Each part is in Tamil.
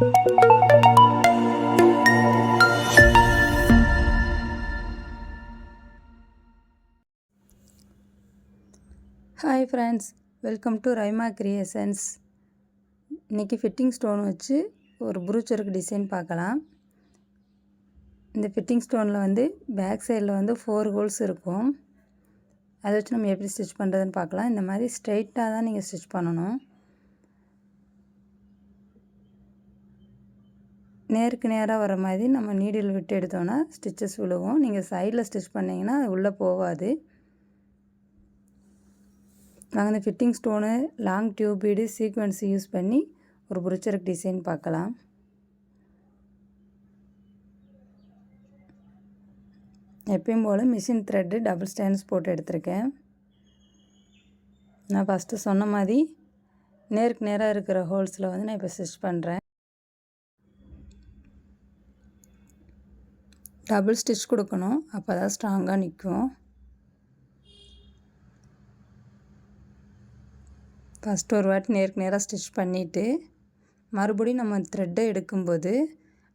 Hi friends, welcome to ரைமா creations. இன்றைக்கி ஃபிட்டிங் ஸ்டோன் வச்சு ஒரு ப்ரூச்சருக்கு டிசைன் பார்க்கலாம். இந்த ஃபிட்டிங் ஸ்டோனில் வந்து பேக் சைடில் வந்து 4 ஹோல்ஸ் இருக்கும். அதை வச்சு நம்ம எப்படி ஸ்டிச் பண்ணுறதுன்னு பார்க்கலாம். இந்த மாதிரி ஸ்ட்ரைட்டாக தான் நீங்கள் ஸ்டிச் பண்ணணும். நேருக்கு நேராக வர மாதிரி நம்ம நீடில் விட்டு எடுத்தோன்னா ஸ்டிச்சஸ் விழுவும். நீங்கள் சைடில் ஸ்டிச் பண்ணிங்கன்னா அது உள்ளே போகாது. நாங்கள் இந்த fitting stone, long tube bead, sequence use பண்ணி ஒரு ப்ரூச்சருக்கு டிசைன் பார்க்கலாம். எப்பயும் போல் மிஷின் த்ரெட்டு டபுள் ஸ்டாண்ட்ஸ் போட்டு எடுத்திருக்கேன். நான் ஃபஸ்ட்டு சொன்ன மாதிரி நேருக்கு நேராக இருக்கிற ஹோல்ஸில் வந்து நான் இப்போ ஸ்டிச் பண்ணுறேன். டபுள் ஸ்டிச் கொடுக்கணும், அப்போ தான் ஸ்ட்ராங்காக நிற்கும். ஃபஸ்ட்டு ஒரு வாட்டி நேருக்கு நேராக ஸ்டிச் பண்ணிவிட்டு மறுபடியும் நம்ம த்ரெட்டை எடுக்கும்போது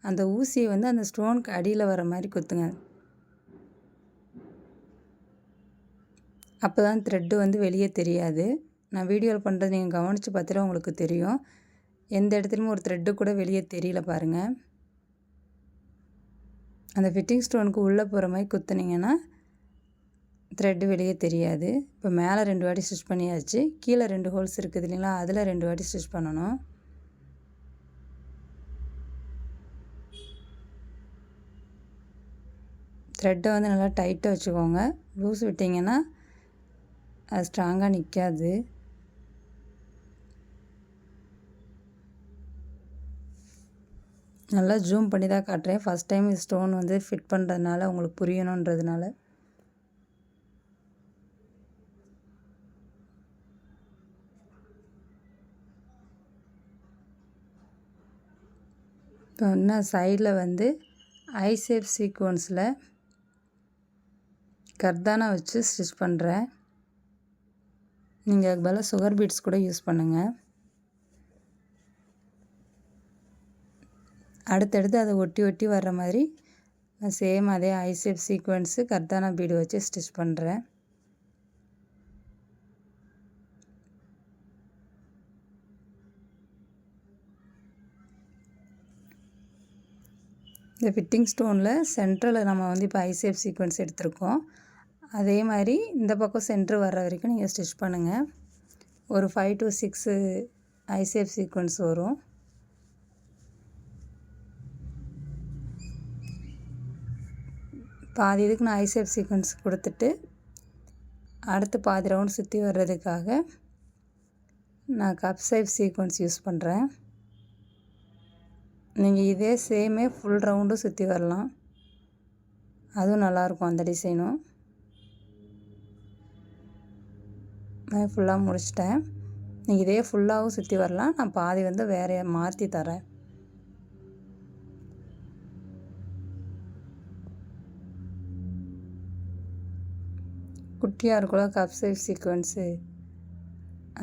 அந்த ஊசியை வந்து அந்த ஸ்டோனுக்கு அடியில் வர மாதிரி குத்துங்க. அப்போ தான் த்ரெட்டு வந்து வெளியே தெரியாது. நான் வீடியோவில் பண்ணுறது நீங்கள் கவனித்து பார்த்துட்டு உங்களுக்கு தெரியும். எந்த இடத்துலையும் ஒரு த்ரெட்டு கூட வெளியே தெரியல பாருங்கள். அந்த ஃபிட்டிங் ஸ்டோனுக்கு உள்ளே போகிற மாதிரி குத்துனீங்கன்னா த்ரெட்டு வெளியே தெரியாது. இப்போ மேலே 2 வாட்டி ஸ்டிச் பண்ணியாச்சு. கீழே 2 ஹோல்ஸ் இருக்குது இல்லைங்களா, அதில் 2 வாட்டி ஸ்டிச் பண்ணணும். த்ரெட்டை வந்து நல்லா டைட்டாக வச்சுக்கோங்க. லூஸ் விட்டிங்கன்னா அது ஸ்ட்ராங்காக நிற்காது. நல்லா ஜூம் பண்ணி தான் காட்டுறேன். ஃபஸ்ட் டைம் ஸ்டோன் வந்து ஃபிட் பண்ணுறதுனால உங்களுக்கு புரியணுன்றதுனால. இப்போ இன்னும் சைடில் வந்து ஐ ஷேப் சீக்வன்ஸில் கர்தானா வச்சு ஸ்டிச் பண்ணுறேன். நீங்கள் அதுக்கு பதிலாக சுகர் பீட்ஸ் கூட யூஸ் பண்ணுங்கள். அடுத்தடுத்து அதை ஒட்டி ஒட்டி வர்ற மாதிரி நான் சேம் அதே ஐ ஷேப் சீக்வன்ஸு கர்தானா பீடு வச்சு ஸ்டிச் பண்ணுறேன். இந்த ஃபிட்டிங் ஸ்டோனில் சென்டரில் நம்ம வந்து இப்போ ஐ ஷேப் சீக்வன்ஸ் எடுத்திருக்கோம். அதே மாதிரி இந்த பக்கம் சென்டர் வர்ற வரைக்கும் நீங்கள் ஸ்டிச் பண்ணுங்கள். ஒரு 5 to 6 ஐ ஷேப் சீக்வன்ஸ் வரும். பாதி இதுக்கு நான் ஐ ஷேப் சீக்வன்ஸ் கொடுத்துட்டு அடுத்து பாதி ரவுண்ட் சுற்றி வர்றதுக்காக நான் கப் ஷேப் சீக்வன்ஸ் யூஸ் பண்ணுறேன். நீங்கள் இதே சேமே ஃபுல் ரவுண்டும் சுற்றி வரலாம், அதுவும் நல்லாயிருக்கும். அந்த டிசைனும் நான் ஃபுல்லாக முடிச்சிட்டேன். நீங்கள் இதே ஃபுல்லாகவும் சுற்றி வரலாம், நான் பாதி வந்து வேறு மாற்றி தரேன். குட்டியாக இருக்குள்ள கப் ஷேப் சீக்வன்ஸு,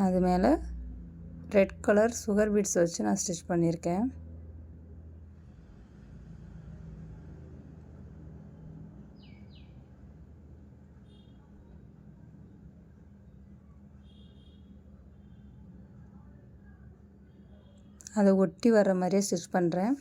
அது மேலே ரெட் கலர் சுகர் பீட்ஸ் வச்சு நான் ஸ்டிச் பண்ணியிருக்கேன். அதை ஒட்டி வர்ற மாதிரியே ஸ்டிச் பண்ணுறேன்.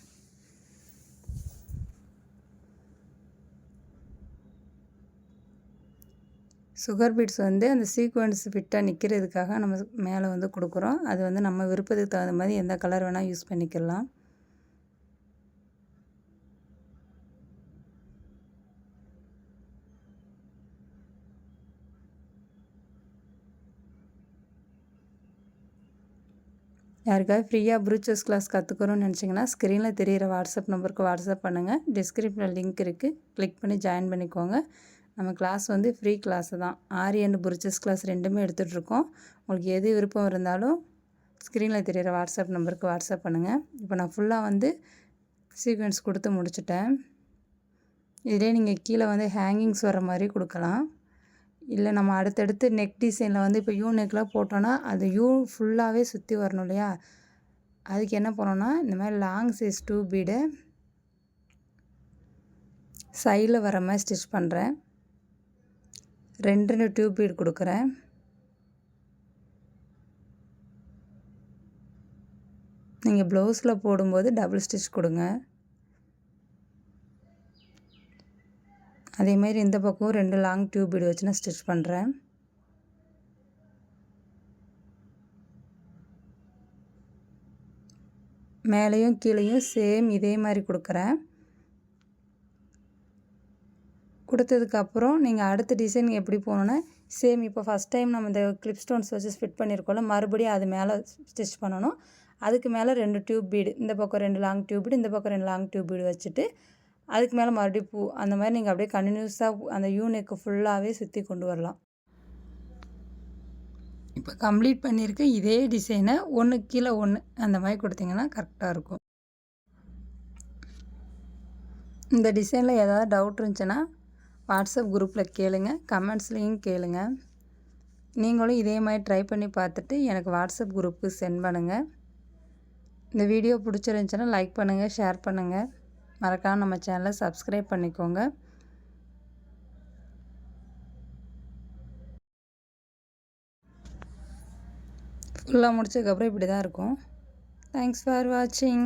சுகர் பீட்ஸ் வந்து அந்த சீக்வன்ஸ் ஃபிட்டாக நிற்கிறதுக்காக நம்ம மேலே வந்து கொடுக்குறோம். அது வந்து நம்ம விருப்பத்துக்கு தகுந்த மாதிரி எந்த கலர் வேணால் யூஸ் பண்ணிக்கலாம். யாருக்காவது ஃப்ரீயாக ப்ரூச்சர்ஸ் கிளாஸ் கற்றுக்கணும்னு நினச்சிங்கன்னா ஸ்க்ரீனில் தெரிகிற வாட்ஸ்அப் நம்பருக்கு வாட்ஸ்அப் பண்ணுங்கள். டிஸ்கிரிப்ஷனில் லிங்க் இருக்குது, கிளிக் பண்ணி ஜாயின் பண்ணிக்கோங்க. நம்ம கிளாஸ் வந்து ஃப்ரீ கிளாஸ் தான். ஆரி அண்ட் ப்ரூச்சர்ஸ் கிளாஸ் 2மே எடுத்துகிட்ருக்கோம். உங்களுக்கு எது விருப்பம் இருந்தாலும் ஸ்க்ரீனில் தெரிகிற வாட்ஸ்அப் நம்பருக்கு வாட்ஸ்அப் பண்ணுங்கள். இப்போ நான் ஃபுல்லாக வந்து சீக்வென்ஸ் கொடுத்து முடிச்சிட்டேன். இதிலே நீங்கள் கீழே வந்து ஹேங்கிங்ஸ் வர மாதிரி கொடுக்கலாம். இல்லை நம்ம அடுத்தடுத்து நெக் டிசைனில் வந்து இப்போ யூ நெக்கில் போட்டோன்னா அது யூ ஃபுல்லாகவே சுற்றி வரணும் இல்லையா, அதுக்கு என்ன பண்ணணும்னா இந்த மாதிரி லாங் சைஸ் 2 பீடை சைடில் வர மாதிரி ஸ்டிச் பண்ணுறேன். 2 டியூப் பீட் கொடுக்குறேன். நீங்கள் ப்ளவுஸில் போடும்போது டபுள் ஸ்டிச் கொடுங்க. அதேமாதிரி இந்த பக்கம் 2 லாங் டியூப் பீடு வச்சு நான் ஸ்டிச் பண்ணுறேன். மேலேயும் கீழேயும் சேம் இதே மாதிரி கொடுக்குறேன். கொடுத்ததுக்கப்புறம் நீங்கள் அடுத்த டிசைன் எப்படி போகணுன்னா சேம் இப்போ ஃபஸ்ட் டைம் நம்ம இந்த கிளிப் ஸ்டோன்ஸ் வச்சு ஃபிட் பண்ணியிருக்கோம்ல, மறுபடியும் அது மேலே ஸ்டிச் பண்ணணும். அதுக்கு மேலே 2 டியூப் பீடு, இந்த பக்கம் 2 லாங் டியூப் பீடு, இந்த பக்கம் 2 லாங் டியூப் பீடு வச்சுட்டு அதுக்கு மேலே மறுபடியும் பூ, அந்த மாதிரி நீங்கள் அப்படியே கண்டினியூஸாக அந்த யூனிக்கு ஃபுல்லாகவே சுற்றி கொண்டு வரலாம். இப்போ கம்ப்ளீட் பண்ணியிருக்க இதே டிசைனை ஒன்றுக்கு கீழே ஒன்று அந்த மாதிரி கொடுத்தீங்கன்னா கரெக்டாக இருக்கும். இந்த டிசைனில் ஏதாவது டவுட் இருந்துச்சுன்னா வாட்ஸ்அப் குரூப்பில் கேளுங்க, கமெண்ட்ஸ்லேயும் கேளுங்க. நீங்களும் இதே மாதிரி ட்ரை பண்ணி பார்த்துட்டு எனக்கு வாட்ஸ்அப் குரூப்புக்கு சென்ட் பண்ணுங்கள். இந்த வீடியோ பிடிச்சிருந்துச்சுன்னா லைக் பண்ணுங்கள், ஷேர் பண்ணுங்கள். மறக்காமல் நம்ம சேனலை சப்ஸ்கிரைப் பண்ணிக்கோங்க. ஃபுல்லாக முடிச்சதுக்கப்புறம் இப்படி தான் இருக்கும். தேங்க்ஸ் ஃபார் வாட்சிங்.